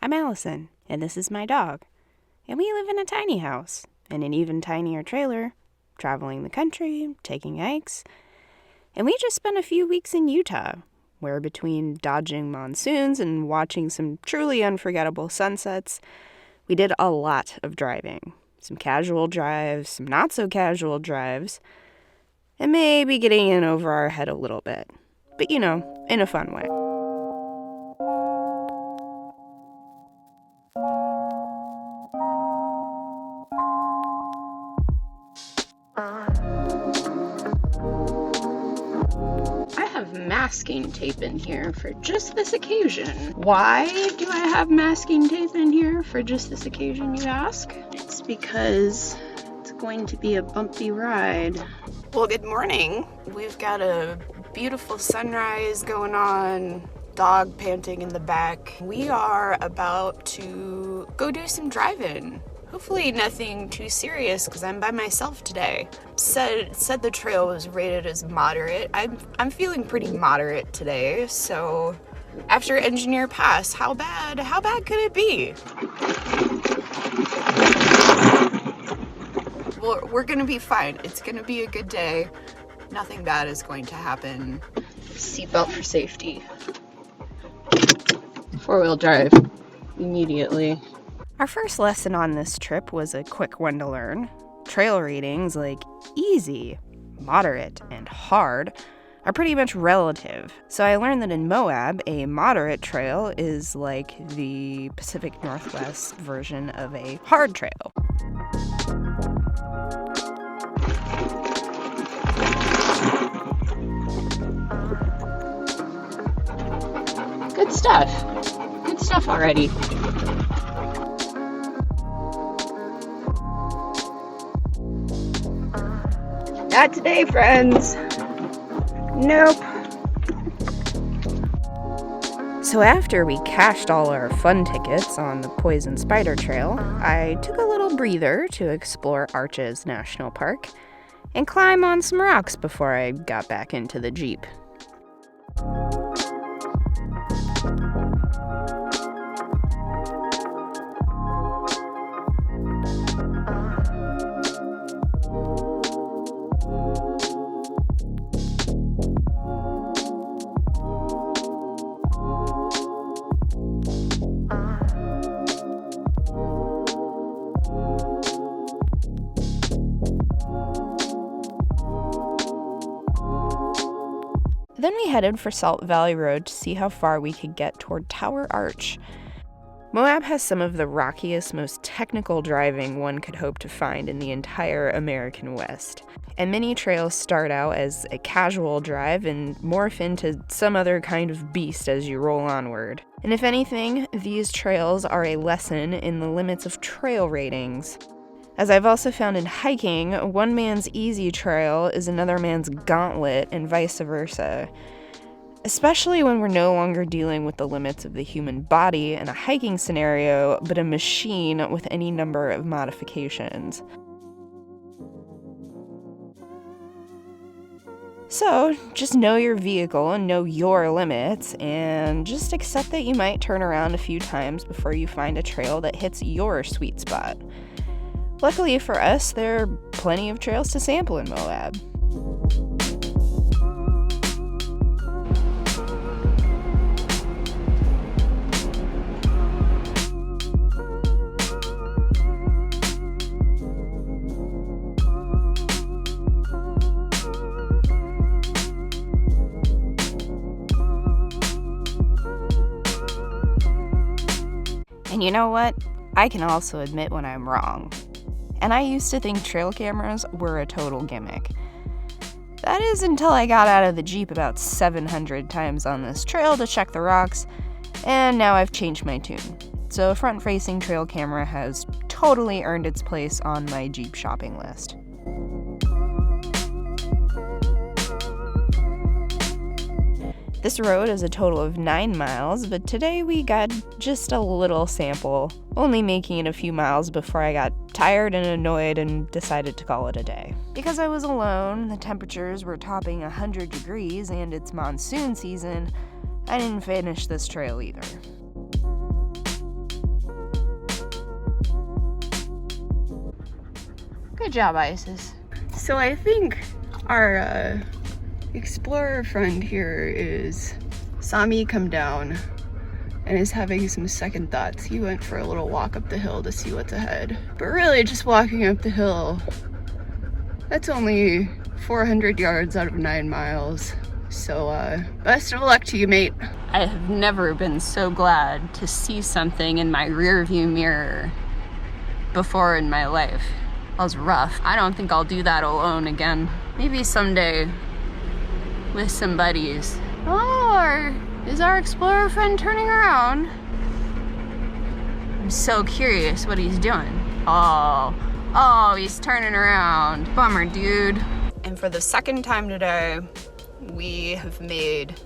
I'm Allison, and this is my dog. And we live in a tiny house, in an even tinier trailer, traveling the country, taking hikes. And we just spent a few weeks in Utah, where between dodging monsoons and watching some truly unforgettable sunsets, we did a lot of driving. Some casual drives, some not so casual drives, and maybe getting in over our head a little bit. But in a fun way. I have masking tape in here for just this occasion. Why do I have masking tape in here for just this occasion, you ask? It's because it's going to be a bumpy ride. Well, good morning. We've got a beautiful sunrise going on, dog panting in the back. We are about to go do some driving. Hopefully nothing too serious because I'm by myself today. Said the trail was rated as moderate. I'm feeling pretty moderate today. So after Engineer Pass, how bad could it be? Well, we're gonna be fine. It's gonna be a good day. Nothing bad is going to happen. Seatbelt for safety. 4-wheel drive immediately. Our first lesson on this trip was a quick one to learn. Trail ratings like easy, moderate, and hard are pretty much relative. So I learned that in Moab, a moderate trail is like the Pacific Northwest version of a hard trail. Good stuff. Good stuff already. Not today, friends. Nope. So after we cashed all our fun tickets on the Poison Spider Trail, I took a little breather to explore Arches National Park and climb on some rocks before I got back into the Jeep. Then we headed for Salt Valley Road to see how far we could get toward Tower Arch. Moab has some of the rockiest, most technical driving one could hope to find in the entire American West. And many trails start out as a casual drive and morph into some other kind of beast as you roll onward. And if anything, these trails are a lesson in the limits of trail ratings. As I've also found in hiking, one man's easy trail is another man's gauntlet and vice versa. Especially when we're no longer dealing with the limits of the human body in a hiking scenario, but a machine with any number of modifications. So, just know your vehicle and know your limits, and just accept that you might turn around a few times before you find a trail that hits your sweet spot. Luckily for us, there are plenty of trails to sample in Moab. And you know what? I can also admit when I'm wrong. And I used to think trail cameras were a total gimmick. That is until I got out of the Jeep about 700 times on this trail to check the rocks, and now I've changed my tune. So a front-facing trail camera has totally earned its place on my Jeep shopping list. This road is a total of 9 miles, but today we got just a little sample, only making it a few miles before I got tired and annoyed and decided to call it a day. Because I was alone, the temperatures were topping 100 degrees, and it's monsoon season, I didn't finish this trail either. Good job, Isis. So I think our explorer friend here saw me come down and is having some second thoughts. He went for a little walk up the hill to see what's ahead. But really, just walking up the hill, that's only 400 yards out of 9 miles. So best of luck to you, mate. I have never been so glad to see something in my rearview mirror before in my life. That was rough. I don't think I'll do that alone again. Maybe someday with some buddies. Or is our explorer friend turning around? I'm so curious what he's doing. Oh, he's turning around. Bummer, dude. And for the second time today, we have made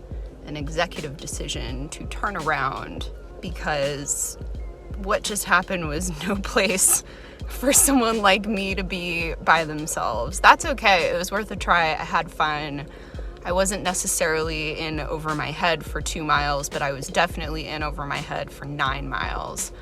an executive decision to turn around because what just happened was no place for someone like me to be by themselves. That's okay. It was worth a try. I had fun. I wasn't necessarily in over my head for 2 miles, but I was definitely in over my head for 9 miles.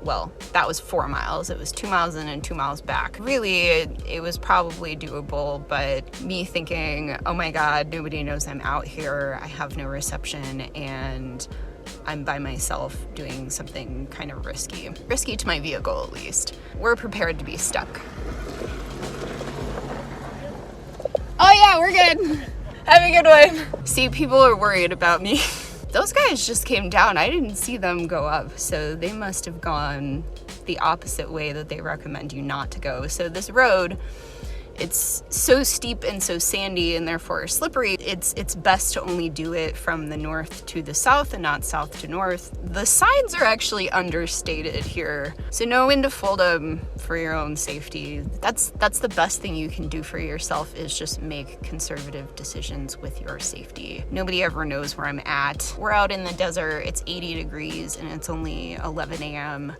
Well, that was 4 miles. It was 2 miles in and 2 miles back. Really, it was probably doable, but me thinking, oh my God, nobody knows I'm out here. I have no reception, and I'm by myself doing something kind of risky. Risky to my vehicle, at least. We're prepared to be stuck. Oh yeah, we're good. Have a good one. See, people are worried about me. Those guys just came down. I didn't see them go up, so they must have gone the opposite way that they recommend you not to go. So this road, it's so steep and so sandy and therefore slippery, it's best to only do it from the north to the south and not south to north. The signs are actually understated here, so know when to fold them for your own safety. That's the best thing you can do for yourself, is just make conservative decisions with your safety. Nobody ever knows where I'm at. We're out in the desert, it's 80 degrees and it's only 11 a.m.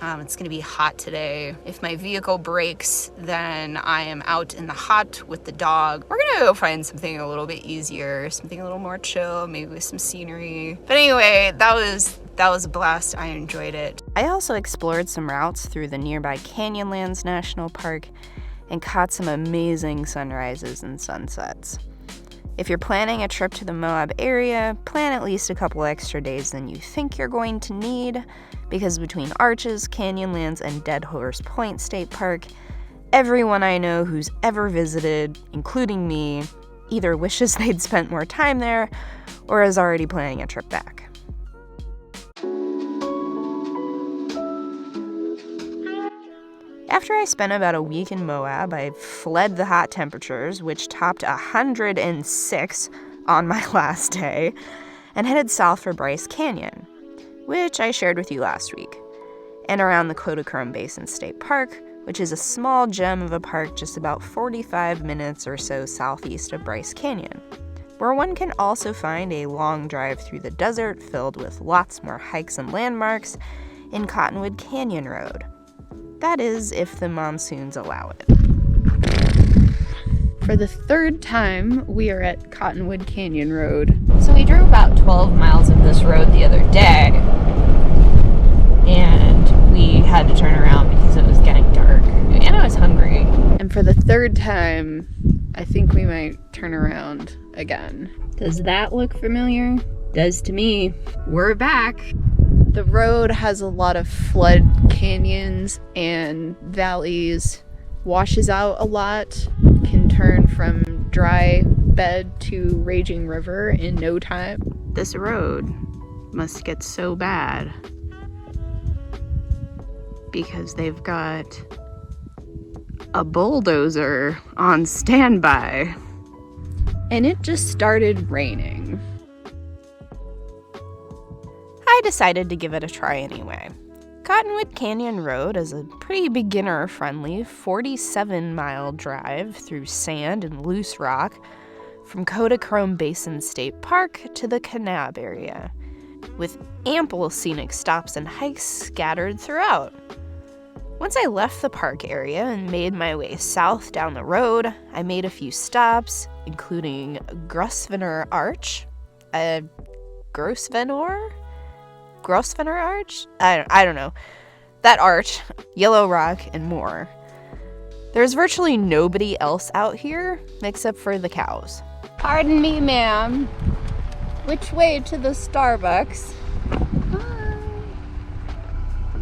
It's gonna be hot today. If my vehicle breaks, then I am out in the hot with the dog. We're gonna go find something a little bit easier, something a little more chill, maybe with some scenery. But anyway, that was a blast. I enjoyed it. I also explored some routes through the nearby Canyonlands National Park and caught some amazing sunrises and sunsets. If you're planning a trip to the Moab area, plan at least a couple extra days than you think you're going to need, because between Arches, Canyonlands, and Dead Horse Point State Park, everyone I know who's ever visited, including me, either wishes they'd spent more time there or is already planning a trip back. After I spent about a week in Moab, I fled the hot temperatures, which topped 106 on my last day, and headed south for Bryce Canyon, which I shared with you last week, and around the Kodachrome Basin State Park, which is a small gem of a park just about 45 minutes or so southeast of Bryce Canyon, where one can also find a long drive through the desert filled with lots more hikes and landmarks in Cottonwood Canyon Road. That is, if the monsoons allow it. For the third time, we are at Cottonwood Canyon Road. So we drove about 12 miles of this road the other day, and we had to turn around because it was getting dark, and I was hungry. And for the third time, I think we might turn around again. Does that look familiar? Does to me. We're back. The road has a lot of flood canyons and valleys, washes out a lot, can turn from dry bed to raging river in no time. This road must get so bad because they've got a bulldozer on standby. And it just started raining. I decided to give it a try anyway. Cottonwood Canyon Road is a pretty beginner-friendly 47-mile drive through sand and loose rock from Kodachrome Basin State Park to the Moab area, with ample scenic stops and hikes scattered throughout. Once I left the park area and made my way south down the road, I made a few stops, including Grosvenor Arch, Grosvenor Arch? I don't know. That arch, Yellow Rock, and more. There's virtually nobody else out here except for the cows. Pardon me, ma'am. Which way to the Starbucks? Hi.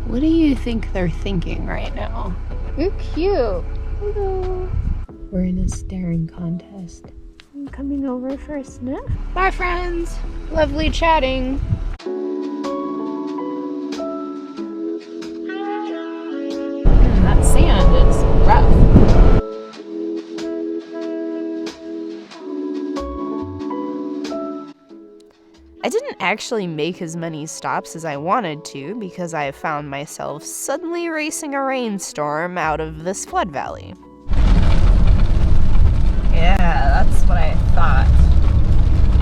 What do you think they're thinking right now? You're cute. Hello. We're in a staring contest. I'm coming over for a sniff. Bye, friends. Lovely chatting. That sand is rough. I didn't actually make as many stops as I wanted to because I found myself suddenly racing a rainstorm out of this flood valley. Yeah, that's what I thought.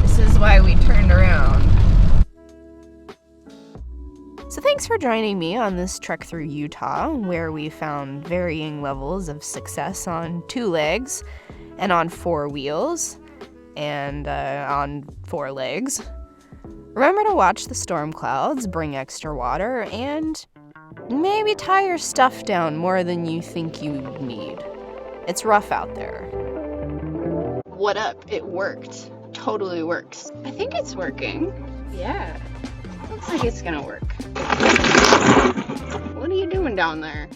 This is why we turned around. So thanks for joining me on this trek through Utah, where we found varying levels of success on 2 legs, and on 4 wheels, and on 4 legs. Remember to watch the storm clouds, bring extra water, and maybe tie your stuff down more than you think you need. It's rough out there. What up? It worked. Totally works. I think it's working. Yeah. Looks like it's gonna work. What are you doing down there?